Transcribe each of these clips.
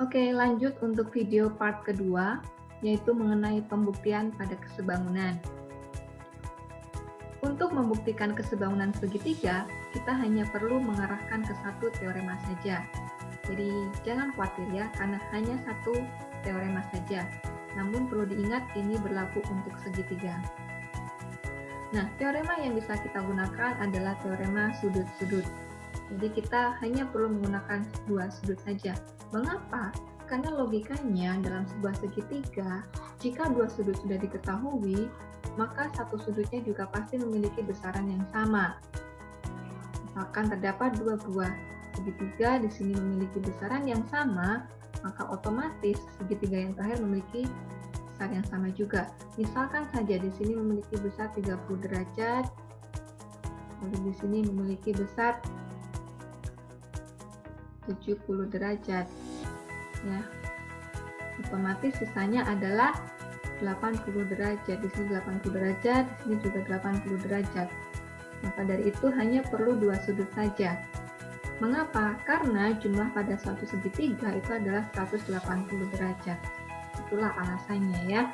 Oke, lanjut untuk video part kedua, yaitu mengenai pembuktian pada kesebangunan. Untuk membuktikan kesebangunan segitiga, kita hanya perlu mengarahkan ke satu teorema saja. Jadi, jangan khawatir ya, karena hanya satu teorema saja. Namun perlu diingat ini berlaku untuk segitiga. Nah, teorema yang bisa kita gunakan adalah teorema sudut-sudut. Jadi kita hanya perlu menggunakan dua sudut saja. Mengapa? Karena logikanya dalam sebuah segitiga, jika dua sudut sudah diketahui, maka satu sudutnya juga pasti memiliki besaran yang sama. Misalkan terdapat dua buah segitiga di sini memiliki besaran yang sama, maka otomatis segitiga yang terakhir memiliki besar yang sama juga. Misalkan saja di sini memiliki besar 30 derajat, lalu di sini memiliki besar 70 derajat. Ya. Otomatis sisanya adalah 80 derajat. Di sini 80 derajat, di sini juga 80 derajat. Maka dari itu hanya perlu dua sudut saja. Mengapa? Karena jumlah pada suatu segitiga itu adalah 180 derajat. Itulah alasannya ya.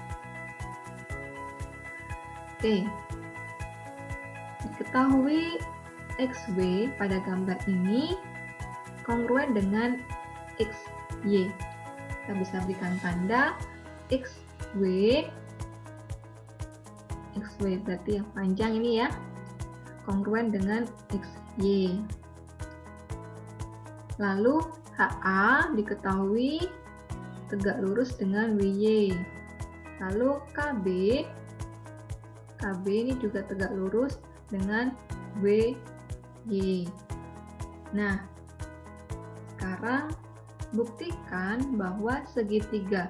Oke. Diketahui XY pada gambar ini kongruen dengan XY. Kita bisa berikan tanda XY berarti yang panjang ini ya, kongruen dengan XY. Lalu HA diketahui tegak lurus dengan WY. Lalu KB ini juga tegak lurus dengan WY. Nah, sekarang buktikan bahwa segitiga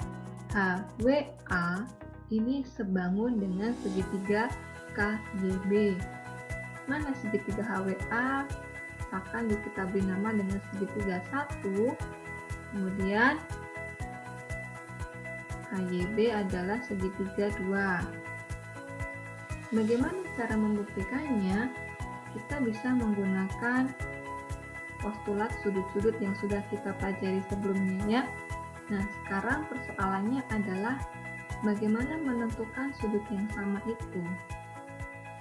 HWA ini sebangun dengan segitiga KYB. Mana segitiga HWA? Akan kita beri nama dengan segitiga 1, kemudian KYB adalah segitiga 2. Bagaimana cara membuktikannya? Kita bisa menggunakan postulat sudut-sudut yang sudah kita pelajari sebelumnya ya. Nah, sekarang persoalannya adalah bagaimana menentukan sudut yang sama itu.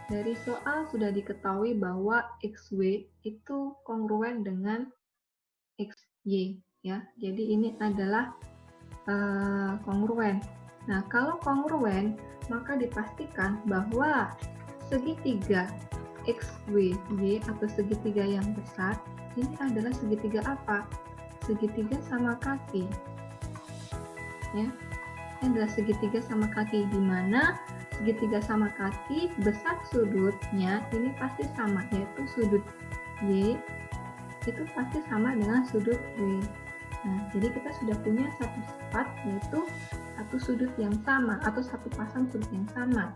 Dari soal sudah diketahui bahwa XY itu kongruen dengan XY ya. Jadi ini adalah kongruen. Nah, kalau kongruen maka dipastikan bahwa segitiga XWY atau segitiga yang besar ini adalah segitiga apa? Segitiga sama kaki. Ya. Ini adalah segitiga sama kaki, di mana segitiga sama kaki besar sudutnya ini pasti sama, yaitu sudut Y itu pasti sama dengan sudut W. Nah, jadi kita sudah punya satu sifat, yaitu satu sudut yang sama atau satu pasang sudut yang sama.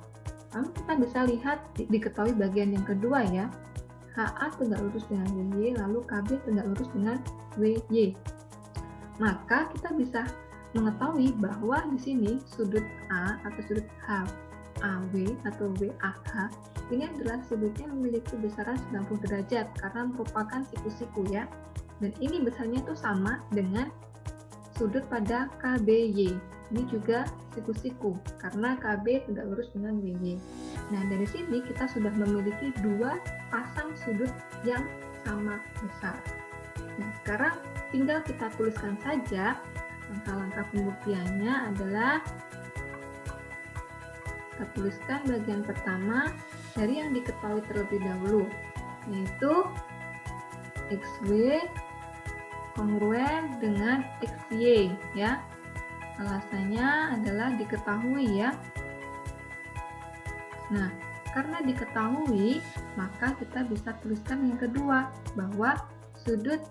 Lalu kita bisa lihat diketahui bagian yang kedua ya. HA tegak lurus dengan WY, lalu KB tegak lurus dengan WY. Maka kita bisa mengetahui bahwa di sini sudut A atau sudut HAW atau WAH ini adalah sudutnya memiliki besaran 90 derajat karena merupakan siku-siku ya. Dan ini besarnya itu sama dengan sudut pada KBY. Ini juga siku-siku karena KB tegak lurus dengan WY. Nah, dari sini kita sudah memiliki dua pasang sudut yang sama besar. Nah, sekarang tinggal kita tuliskan saja. Langkah-langkah pembuktiannya adalah kita tuliskan bagian pertama dari yang diketahui terlebih dahulu, yaitu XY kongruen dengan XY ya. Alasannya adalah diketahui ya. Nah, karena diketahui, maka kita bisa tuliskan yang kedua bahwa sudut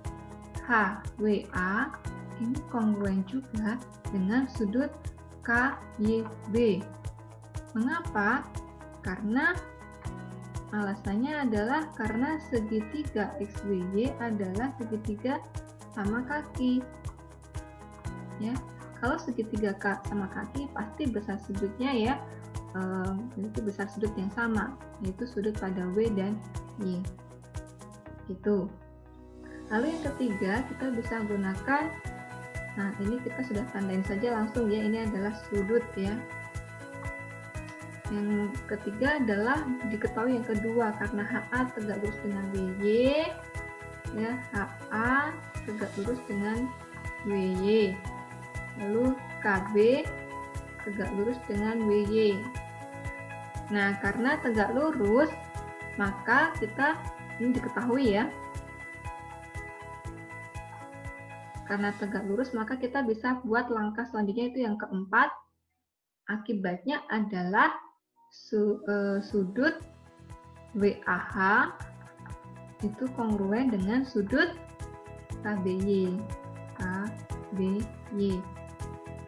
HWA ini kongruen juga dengan sudut KYB. Mengapa? Karena alasannya adalah karena segitiga XWY adalah segitiga sama kaki. Ya, kalau segitiga sama kaki pasti besar sudutnya ya, itu besar sudut yang sama, yaitu sudut pada W dan Y. Gitu. Lalu yang ketiga kita bisa gunakan Nah, ini kita sudah tandain saja langsung ya, ini adalah sudut ya. Yang ketiga adalah diketahui yang kedua, karena HA tegak lurus dengan WY ya, HA tegak lurus dengan WY. Lalu KB tegak lurus dengan WY. Nah, karena tegak lurus, maka kita ini diketahui ya. Karena tegak lurus, maka kita bisa buat langkah selanjutnya itu yang keempat. Akibatnya adalah sudut WAH itu kongruen dengan sudut KBY.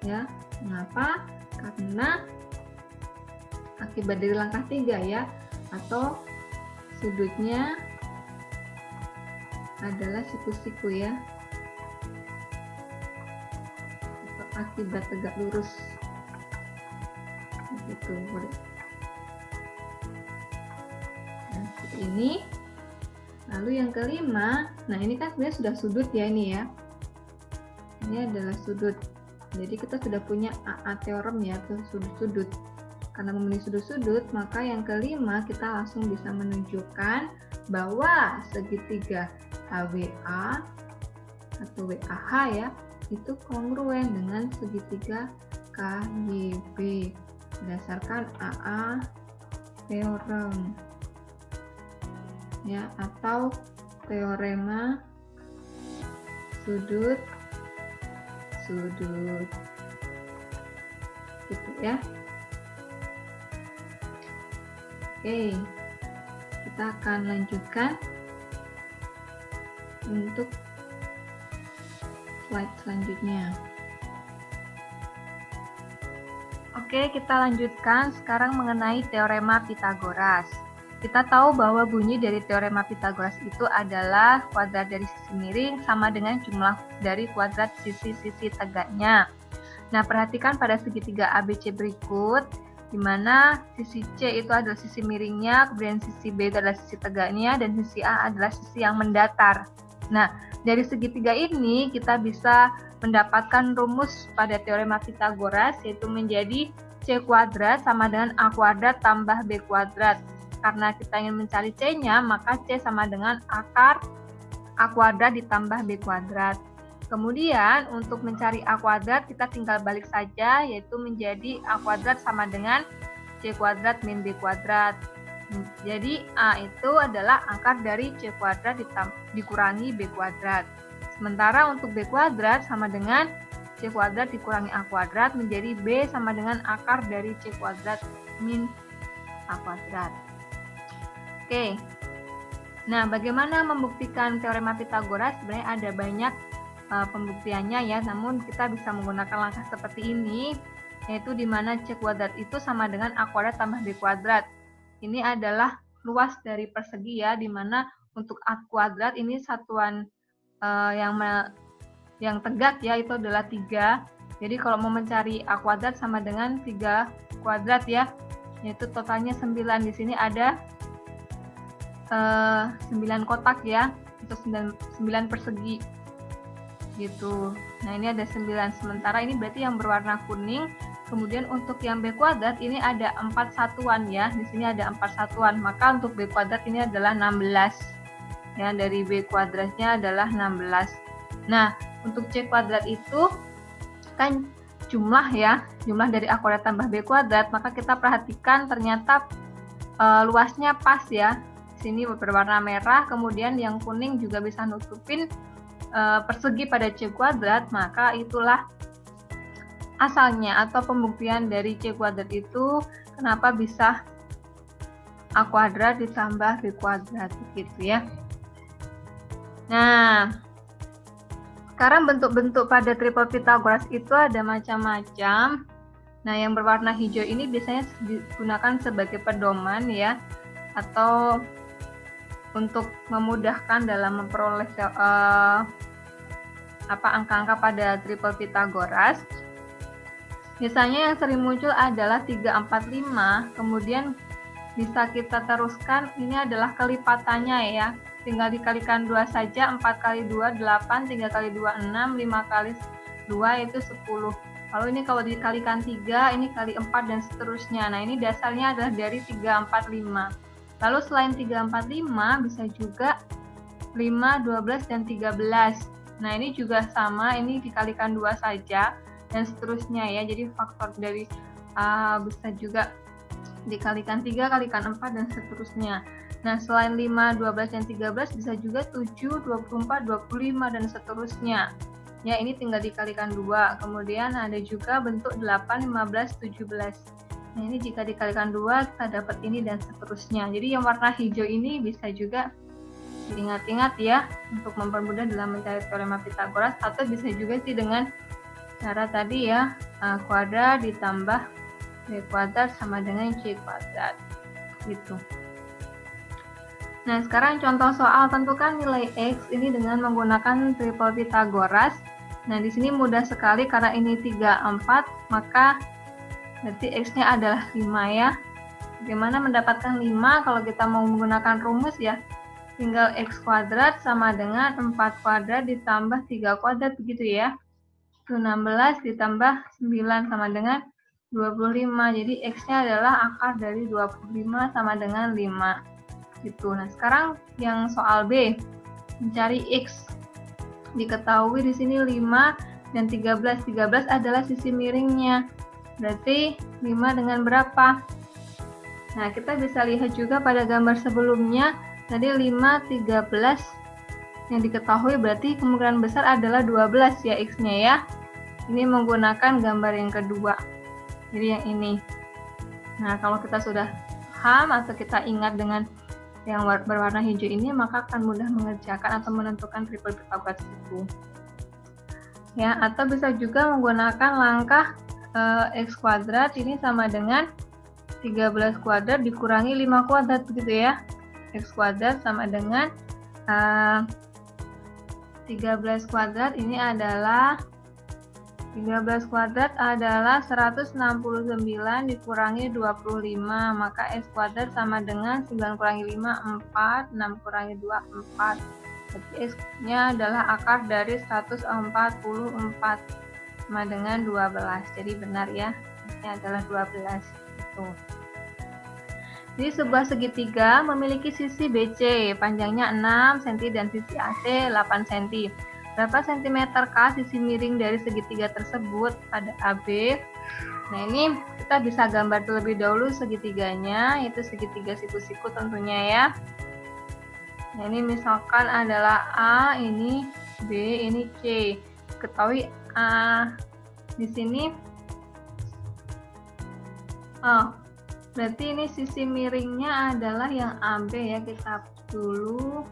Ya, mengapa? Karena akibat dari langkah 3 ya, atau sudutnya adalah siku-siku ya, atau akibat tegak lurus. Gitu, boleh. Nah, seperti ini. Lalu yang kelima, nah ini kan sebenarnya sudah sudut ya ini ya. Ini adalah sudut. Jadi kita sudah punya AA teorem ya, atau sudut-sudut. Karena memenuhi sudut-sudut, maka yang kelima kita langsung bisa menunjukkan bahwa segitiga HWA atau WAH ya, itu kongruen dengan segitiga KYB berdasarkan AA teorem ya, atau teorema sudut gitu ya. Oke, kita akan lanjutkan untuk slide selanjutnya. Oke, kita lanjutkan sekarang mengenai teorema Pythagoras. Kita tahu bahwa bunyi dari teorema Pythagoras itu adalah kuadrat dari sisi miring sama dengan jumlah dari kuadrat sisi-sisi tegaknya. Nah, perhatikan pada segitiga ABC berikut, di mana sisi C itu adalah sisi miringnya, kemudian sisi B itu adalah sisi tegaknya, dan sisi A adalah sisi yang mendatar. Nah, dari segitiga ini kita bisa mendapatkan rumus pada teorema Pythagoras, yaitu menjadi C kuadrat sama dengan A kuadrat tambah B kuadrat. Karena kita ingin mencari C-nya, maka C sama dengan akar A kuadrat ditambah B kuadrat. Kemudian untuk mencari A kuadrat kita tinggal balik saja, yaitu menjadi A kuadrat sama dengan C kuadrat min B kuadrat. Jadi A itu adalah akar dari C kuadrat dikurangi B kuadrat. Sementara untuk B kuadrat sama dengan C kuadrat dikurangi A kuadrat, menjadi B sama dengan akar dari C kuadrat min A kuadrat. Oke, nah bagaimana membuktikan teorema Pythagoras? Sebenarnya ada banyak pembuktiannya ya, namun kita bisa menggunakan langkah seperti ini, yaitu di mana C kuadrat itu sama dengan A kuadrat tambah B kuadrat. Ini adalah luas dari persegi ya, di mana untuk A kuadrat ini satuan yang tegak ya, itu adalah 3. Jadi kalau mau mencari A kuadrat sama dengan 3 kuadrat ya, yaitu totalnya 9. Di sini ada 9 kotak ya, atau 9 persegi gitu. Nah, ini ada 9, sementara ini berarti yang berwarna kuning. Kemudian untuk yang B kuadrat ini ada 4 satuan ya, di sini ada 4 satuan, maka untuk B kuadrat ini adalah 16 ya, dari B kuadratnya adalah 16. Nah, untuk C kuadrat itu kan jumlah ya, jumlah dari A kuadrat tambah B kuadrat, maka kita perhatikan ternyata luasnya pas ya. Sini berwarna merah, kemudian yang kuning juga bisa nutupin persegi pada C kuadrat, maka itulah asalnya atau pembuktian dari C kuadrat itu kenapa bisa A kuadrat ditambah B kuadrat gitu ya. Nah, sekarang bentuk-bentuk pada triple Pythagoras itu ada macam-macam. Nah, yang berwarna hijau ini biasanya digunakan sebagai pedoman ya, atau untuk memudahkan dalam memperoleh angka-angka pada triple Pythagoras. Misalnya yang sering muncul adalah 3, 4, 5, kemudian bisa kita teruskan, ini adalah kelipatannya ya, tinggal dikalikan 2 saja, 4 kali 2, 8, 3 kali 2, 6, 5 kali 2 itu 10. Lalu ini kalau dikalikan 3, ini kali 4 dan seterusnya. Nah, ini dasarnya adalah dari 3, 4, 5. Lalu selain 3, 4, 5 bisa juga 5, 12, dan 13. Nah, ini juga sama, ini dikalikan 2 saja dan seterusnya ya. Jadi faktor dari bisa juga dikalikan 3, kalikan 4, dan seterusnya. Nah, selain 5, 12, dan 13 bisa juga 7, 24, 25, dan seterusnya. Ya, ini tinggal dikalikan 2. Kemudian ada juga bentuk 8, 15, 17. Nah, ini jika dikalikan 2 kita dapat ini dan seterusnya. Jadi yang warna hijau ini bisa juga diingat-ingat ya untuk mempermudah dalam mencari teorema Pitagoras, atau bisa juga sih dengan cara tadi ya, A kuadrat ditambah B kuadrat sama dengan C kuadrat gitu. Nah, sekarang contoh soal, tentukan nilai X ini dengan menggunakan triple Pitagoras. Nah, di sini mudah sekali karena ini 3, 4, maka berarti X-nya adalah 5 ya. Bagaimana mendapatkan 5 kalau kita mau menggunakan rumus ya? Tinggal X kuadrat sama dengan 4 kuadrat ditambah 3 kuadrat begitu ya. Itu 16 ditambah 9 sama dengan 25. Jadi X-nya adalah akar dari 25 sama dengan 5. Gitu. Nah, sekarang yang soal B, mencari X. Diketahui di sini 5 dan 13. 13 adalah sisi miringnya. Berarti 5 dengan berapa? Nah, kita bisa lihat juga pada gambar sebelumnya, tadi 5, 13 yang diketahui, berarti kemungkinan besar adalah 12 ya X-nya ya. Ini menggunakan gambar yang kedua. Jadi yang ini. Nah, kalau kita sudah paham atau kita ingat dengan yang berwarna hijau ini, maka akan mudah mengerjakan atau menentukan triple Pitagoras itu. Ya, atau bisa juga menggunakan langkah X kuadrat ini sama dengan 13 kuadrat dikurangi 5 kuadrat begitu ya. X kuadrat sama dengan 13 kuadrat ini adalah 13 kuadrat adalah 169 dikurangi 25, maka X kuadrat sama dengan 9 kurangi 5, 4, 6 kurangi 2, 4. Jadi X-nya adalah akar dari 144 sama dengan 12. Jadi benar ya, X-nya adalah 12. Gitu. Jadi sebuah segitiga memiliki sisi BC, panjangnya 6 cm dan sisi AC 8 cm. Berapa sentimeter kah sisi miring dari segitiga tersebut pada AB? Nah, ini kita bisa gambar terlebih dahulu segitiganya, yaitu segitiga siku-siku tentunya ya. Nah, ini misalkan adalah A, ini B, ini C. Ketahui A di sini. Oh, berarti ini sisi miringnya adalah yang AB ya. Kita hapus dulu.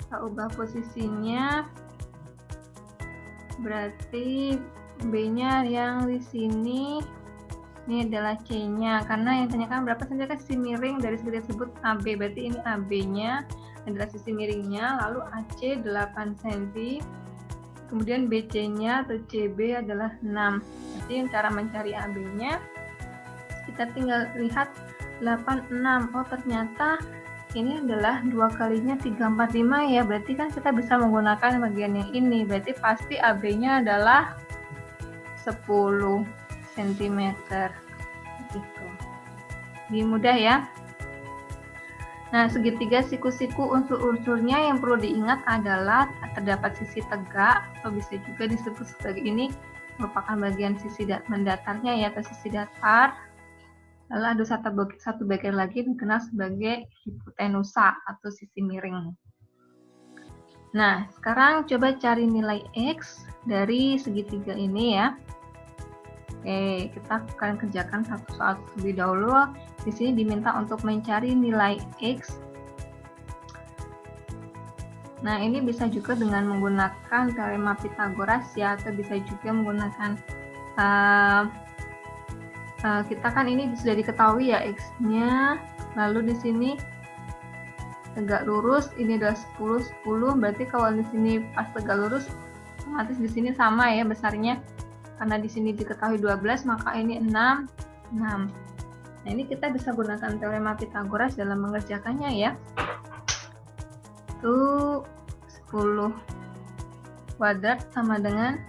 Kita ubah posisinya. Berarti B-nya yang di sini, ini adalah C-nya. Karena yang ditanyakan berapa sentimeter sisi miring dari segitiga tersebut AB. Berarti ini AB-nya adalah sisi miringnya, lalu AC 8 cm. Kemudian BC-nya atau CB adalah 6. Jadi cara mencari AB-nya, kita tinggal lihat 86. Oh, ternyata ini adalah 2 kalinya 3, 4, 5 ya. Berarti kan kita bisa menggunakan bagian yang ini. Berarti pasti AB-nya adalah 10 cm. Gitu. Lebih mudah ya. Nah, segitiga siku-siku unsur-unsurnya yang perlu diingat adalah terdapat sisi tegak, atau bisa juga disebut sebagai ini merupakan bagian sisi mendatarnya ya, atau sisi datar. Lalu ada satu bagian lagi dikenal sebagai hipotenusa atau sisi miring. Nah, sekarang coba cari nilai X dari segitiga ini ya. Oke, kita akan kerjakan satu soal terlebih dahulu. Di sini diminta untuk mencari nilai X. Nah, ini bisa juga dengan menggunakan teorema Pitagoras ya, atau bisa juga menggunakan kita kan ini sudah diketahui ya X-nya, lalu di sini tegak lurus, ini adalah 10, 10, berarti kalau di sini pas tegak lurus, otomatis di sini sama ya besarnya, karena di sini diketahui 12, maka ini 6, 6. Nah, ini kita bisa gunakan teorema Pitagoras dalam mengerjakannya ya. Itu 10 kuadrat sama dengan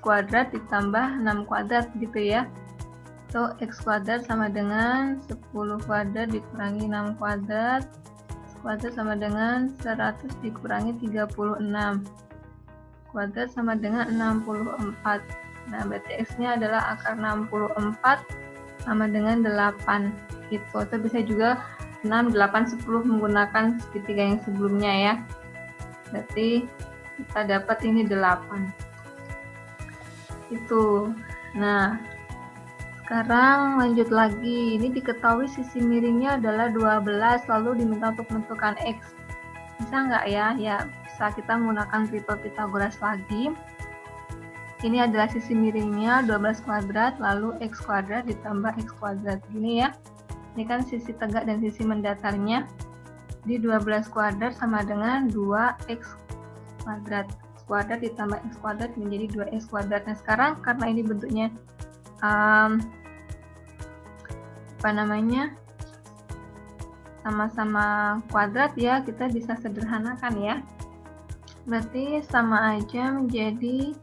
kuadrat ditambah 6 kuadrat gitu ya. So, X kuadrat sama dengan 10 kuadrat dikurangi 6 kuadrat. X kuadrat sama dengan 100 dikurangi 36. Kuadrat sama dengan 64. Nah, berarti X-nya adalah akar 64 sama dengan 8. Gitu. Atau bisa juga 6, 8, 10 menggunakan segitiga yang sebelumnya ya. Berarti kita dapat ini 8. Itu. Nah, sekarang lanjut lagi. Ini diketahui sisi miringnya adalah 12, lalu diminta untuk menentukan X. Bisa nggak ya? Ya, bisa. Kita menggunakan triple Pythagoras lagi. Ini adalah sisi miringnya 12 kuadrat, lalu X kuadrat ditambah X kuadrat. Gini ya. Ini kan sisi tegak dan sisi mendatarnya. Di 12 kuadrat sama dengan 2X kuadrat. X kuadrat ditambah X kuadrat menjadi 2X kuadrat. Nah, sekarang karena ini bentuknya sama-sama kuadrat ya, kita bisa sederhanakan ya. Berarti sama aja menjadi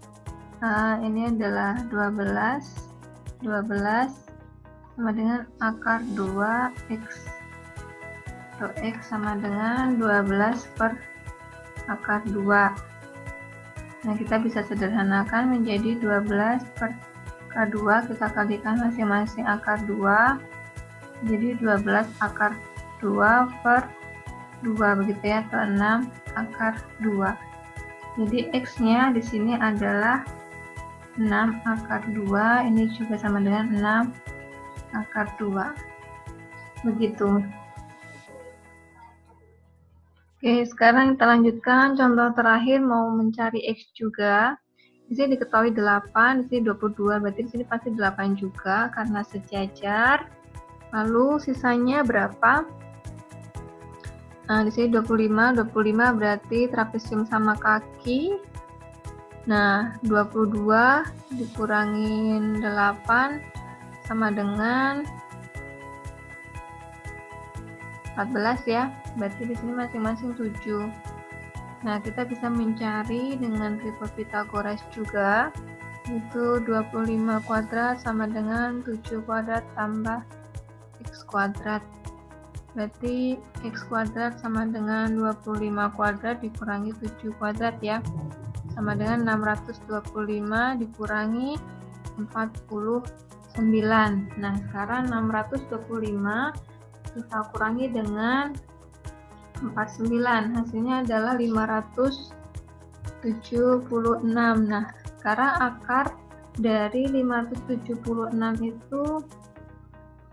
ini adalah 12 sama dengan akar 2X. Atau X sama dengan 12 per akar 2. Nah, kita bisa sederhanakan menjadi 12 per akar 2. Kita kalikan masing-masing akar 2. Jadi 12 akar 2 per 2 begitu ya, atau 6 akar 2. Jadi X-nya di sini adalah 6 akar 2. Ini juga sama dengan 6 akar 2. Begitu. Oke, sekarang kita lanjutkan contoh terakhir, mau mencari X juga. Di sini diketahui 8, di sini 22, berarti di sini pasti 8 juga karena sejajar. Lalu sisanya berapa? Nah, di sini 25 berarti trapesium sama kaki. Nah, 22 dikurangin 8 sama dengan 14 ya. Berarti di sini masing-masing 7. Nah, kita bisa mencari dengan triple Pythagoras juga. Itu 25 kuadrat sama dengan 7 kuadrat tambah X kuadrat. Berarti X kuadrat sama dengan 25 kuadrat dikurangi 7 kuadrat ya. Sama dengan 625 dikurangi 49. Nah, sekarang 625 kita kurangi dengan 49. Hasilnya adalah 576. Nah, sekarang akar dari 576 itu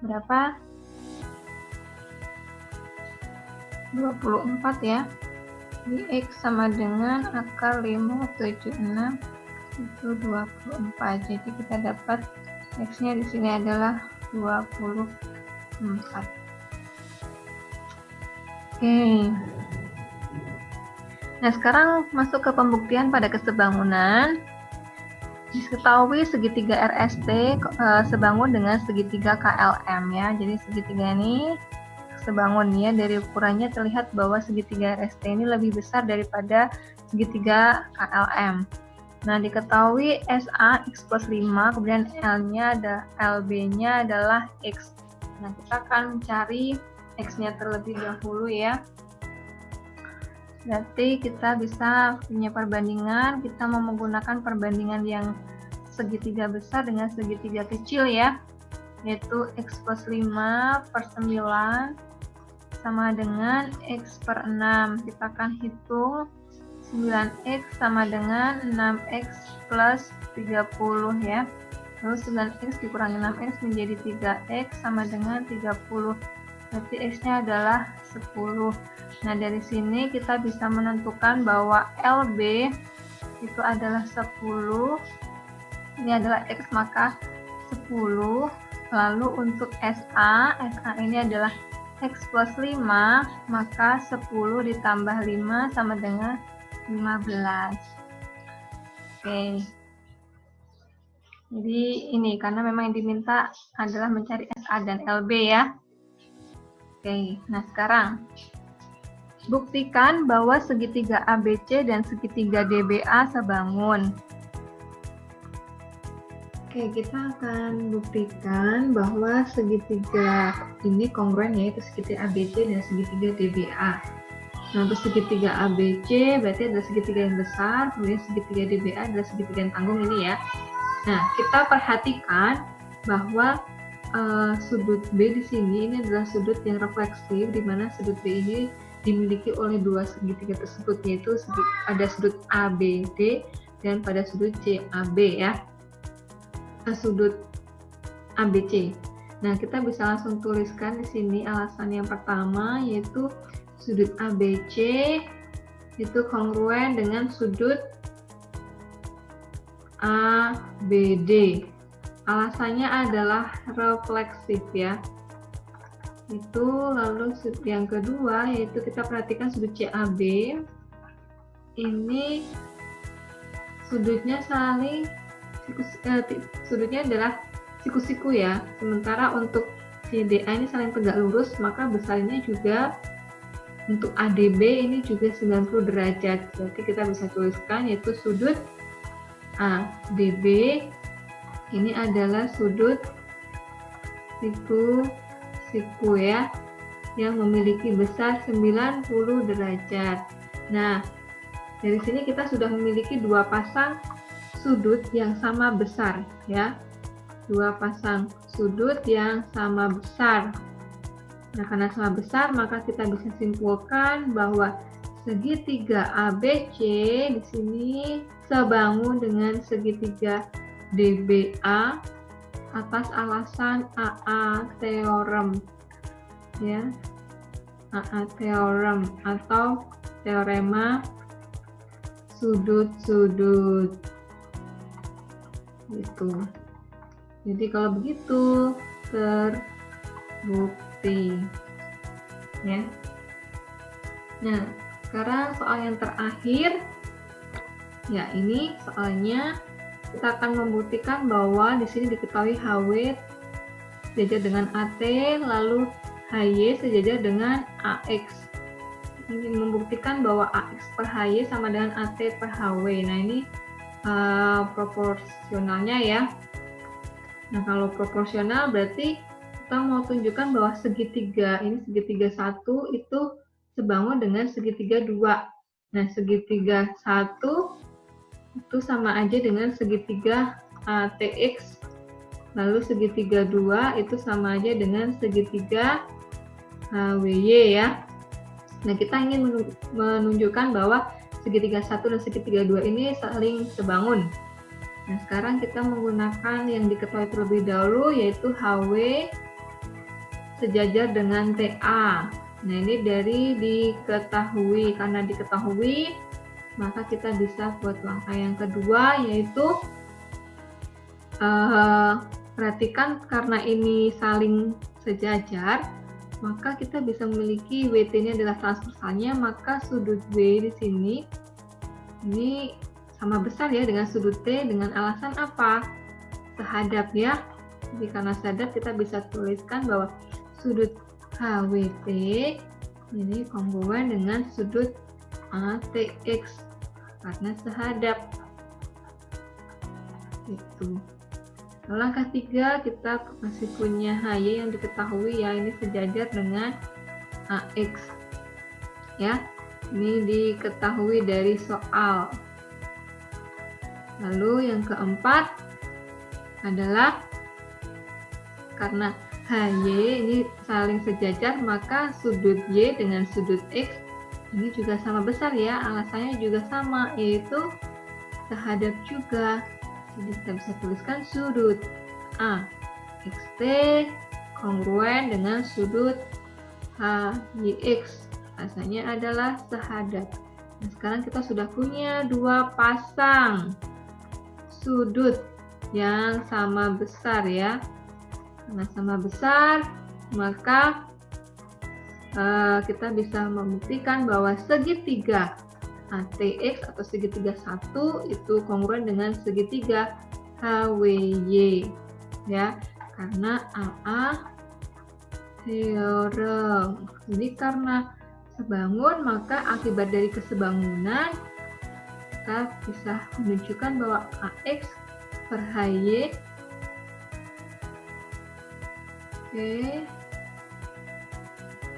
berapa? 24 ya. Di X sama dengan akar 576 itu 24. Jadi kita dapat X-nya di sini adalah 24. Oke. Nah, sekarang masuk ke pembuktian pada kesebangunan. Diketahui segitiga RST sebangun dengan segitiga KLM ya. Jadi segitiga ini sebangun ya, dari ukurannya terlihat bahwa segitiga RST ini lebih besar daripada segitiga KLM. Nah, diketahui SA X plus 5, kemudian LB-nya adalah X. Nah, kita akan mencari X-nya terlebih dahulu ya. Berarti kita bisa punya perbandingan, kita mau menggunakan perbandingan yang segitiga besar dengan segitiga kecil ya, yaitu X plus 5 per 9 sama dengan X per 6. Kita akan hitung 9X sama dengan 6X plus 30 ya. Lalu 9X dikurangi 6X menjadi 3X sama dengan 30. Berarti X-nya adalah 10. Nah, dari sini kita bisa menentukan bahwa LB itu adalah 10. Ini adalah X, maka 10. Lalu untuk SA ini adalah X plus 5, maka 10 ditambah 5 sama dengan 15. Oke. Jadi ini karena memang yang diminta adalah mencari SA dan LB ya. Oke, nah sekarang buktikan bahwa segitiga ABC dan segitiga DBA sebangun. Oke, kita akan buktikan bahwa segitiga ini kongruen, yaitu segitiga ABC dan segitiga DBA. Nah, untuk segitiga ABC berarti adalah segitiga yang besar, kemudian segitiga DBA adalah segitiga yang tanggung ini ya. Nah, kita perhatikan bahwa sudut B di sini ini adalah sudut yang refleksif, di mana sudut B ini dimiliki oleh dua segitiga tersebut, yaitu ada sudut ABD dan pada sudut CAB ya. Sudut ABC. Nah, kita bisa langsung tuliskan di sini alasan yang pertama, yaitu sudut ABC itu kongruen dengan sudut ABD. Alasannya adalah refleksif ya. Itu lalu yang kedua yaitu kita perhatikan sudut CAB. Ini sudutnya saling sudutnya adalah siku-siku ya. Sementara untuk CDA ini saling tegak lurus, maka besarnya juga untuk ADB ini juga 90 derajat. Berarti kita bisa tuliskan yaitu sudut ADB ini adalah sudut siku ya, yang memiliki besar 90 derajat. Nah, dari sini kita sudah memiliki dua pasang sudut yang sama besar ya, dua pasang sudut yang sama besar. Nah, karena sama besar maka kita bisa simpulkan bahwa segitiga ABC di sini sebangun dengan segitiga DBA atas alasan AA teorem ya, AA teorem atau teorema sudut-sudut. Gitu. Jadi kalau begitu terbukti ya. Nah, sekarang soal yang terakhir ya, ini soalnya kita akan membuktikan bahwa di sini diketahui HW sejajar dengan AT, lalu HY sejajar dengan AX. Ingin membuktikan bahwa AX per HY sama dengan AT per HW. Nah, ini proporsionalnya ya. Nah, kalau proporsional berarti kita mau tunjukkan bahwa segitiga ini, segitiga 1 itu sebangun dengan segitiga 2. Nah, segitiga 1 itu sama aja dengan segitiga ATX, lalu segitiga 2 itu sama aja dengan segitiga HWY ya. Nah, kita ingin menunjukkan bahwa segitiga 1 dan segitiga 2 ini saling sebangun. Nah, sekarang kita menggunakan yang diketahui terlebih dahulu, yaitu HW sejajar dengan TA. Nah, ini dari diketahui. Karena diketahui, maka kita bisa buat langkah yang kedua, yaitu perhatikan karena ini saling sejajar, maka kita bisa memiliki WT-nya adalah transversalnya, maka sudut B di sini ini sama besar ya dengan sudut T, dengan alasan apa? Sehadap ya. Jadi karena sehadap kita bisa tuliskan bahwa sudut HWT ini kongruen dengan sudut ATX karena sehadap. Itu. Langkah 3 kita masih punya HY yang diketahui ya, ini sejajar dengan AX ya, ini diketahui dari soal. Lalu yang keempat adalah karena HY ini saling sejajar, maka sudut Y dengan sudut X ini juga sama besar ya, alasannya juga sama, yaitu sehadap juga. Jadi kita bisa tuliskan sudut AXT kongruen dengan sudut HYX, alasannya adalah sehadap. Nah, sekarang kita sudah punya dua pasang sudut yang sama besar ya. Karena sama besar, maka kita bisa membuktikan bahwa segitiga ATX atau segitiga 1 itu kongruen dengan segitiga HWY ya, karena AA teorem. Jadi karena sebangun, maka akibat dari kesebangunan kita bisa menunjukkan bahwa AX per HY Oke,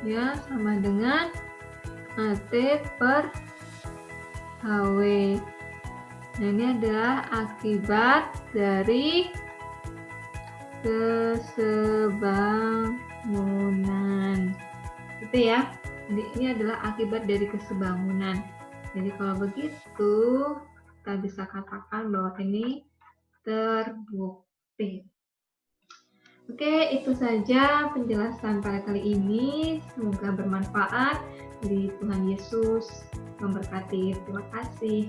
ya sama dengan AT per HW. Nah, ini adalah akibat dari kesebangunan. Gitu ya. Jadi ini adalah akibat dari kesebangunan. Jadi kalau begitu, kita bisa katakan bahwa ini terbukti. Oke, itu saja penjelasan pada kali ini. Semoga bermanfaat. Di Tuhan Yesus memberkati. Terima kasih.